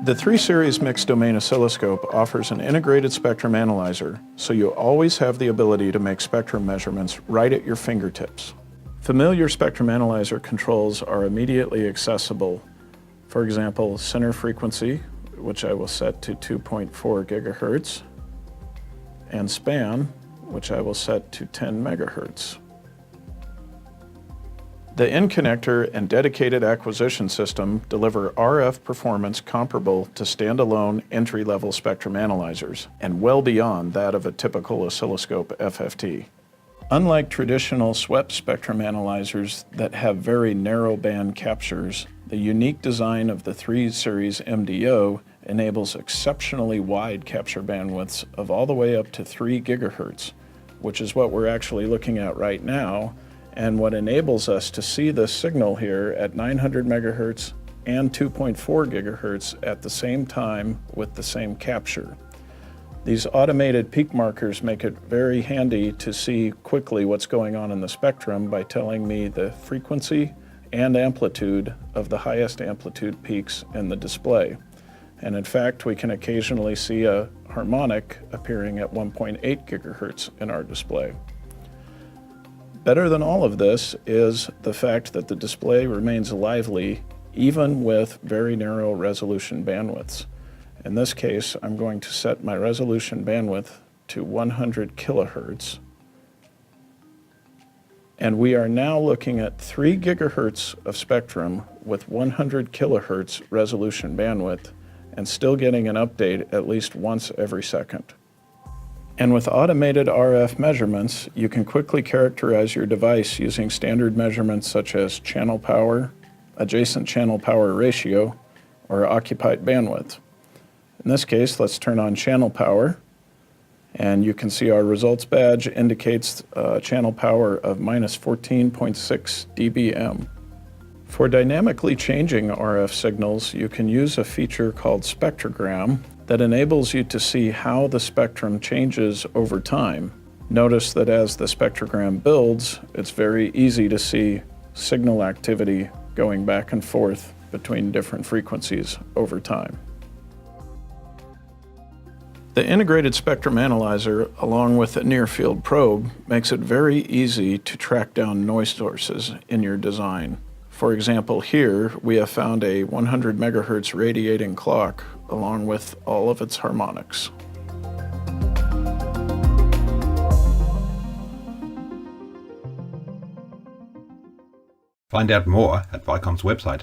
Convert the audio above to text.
The 3-series mixed domain oscilloscope offers an integrated spectrum analyzer, so you always have the ability to make spectrum measurements right at your fingertips. Familiar spectrum analyzer controls are immediately accessible. For example, center frequency, which I will set to 2.4 gigahertz, and span, which I will set to 10 megahertz. The in-connector and dedicated acquisition system deliver RF performance comparable to standalone entry-level spectrum analyzers, and well beyond that of a typical oscilloscope FFT. Unlike traditional SWEP spectrum analyzers that have very narrow band captures, the unique design of the 3-series MDO enables exceptionally wide capture bandwidths of all the way up to 3 gigahertz, which is what we're actually looking at right now, and what enables us to see this signal here at 900 megahertz and 2.4 gigahertz at the same time with the same capture. These automated peak markers make it very handy to see quickly what's going on in the spectrum by telling me the frequency and amplitude of the highest amplitude peaks in the display. And in fact, we can occasionally see a harmonic appearing at 1.8 gigahertz in our display. Better than all of this is the fact that the display remains lively even with very narrow resolution bandwidths. In this case, I'm going to set my resolution bandwidth to 100 kilohertz. And we are now looking at 3 gigahertz of spectrum with 100 kilohertz resolution bandwidth and still getting an update at least once every second. And with automated RF measurements, you can quickly characterize your device using standard measurements such as channel power, adjacent channel power ratio, or occupied bandwidth. In this case, let's turn on channel power, and you can see our results badge indicates channel power of minus 14.6 dBm. For dynamically changing RF signals, you can use a feature called Spectrogram that enables you to see how the spectrum changes over time. Notice that as the spectrogram builds, it's very easy to see signal activity going back and forth between different frequencies over time. The integrated spectrum analyzer, along with a near-field probe, makes it very easy to track down noise sources in your design. For example, here we have found a 100 megahertz radiating clock along with all of its harmonics. Find out more at Vicom's website.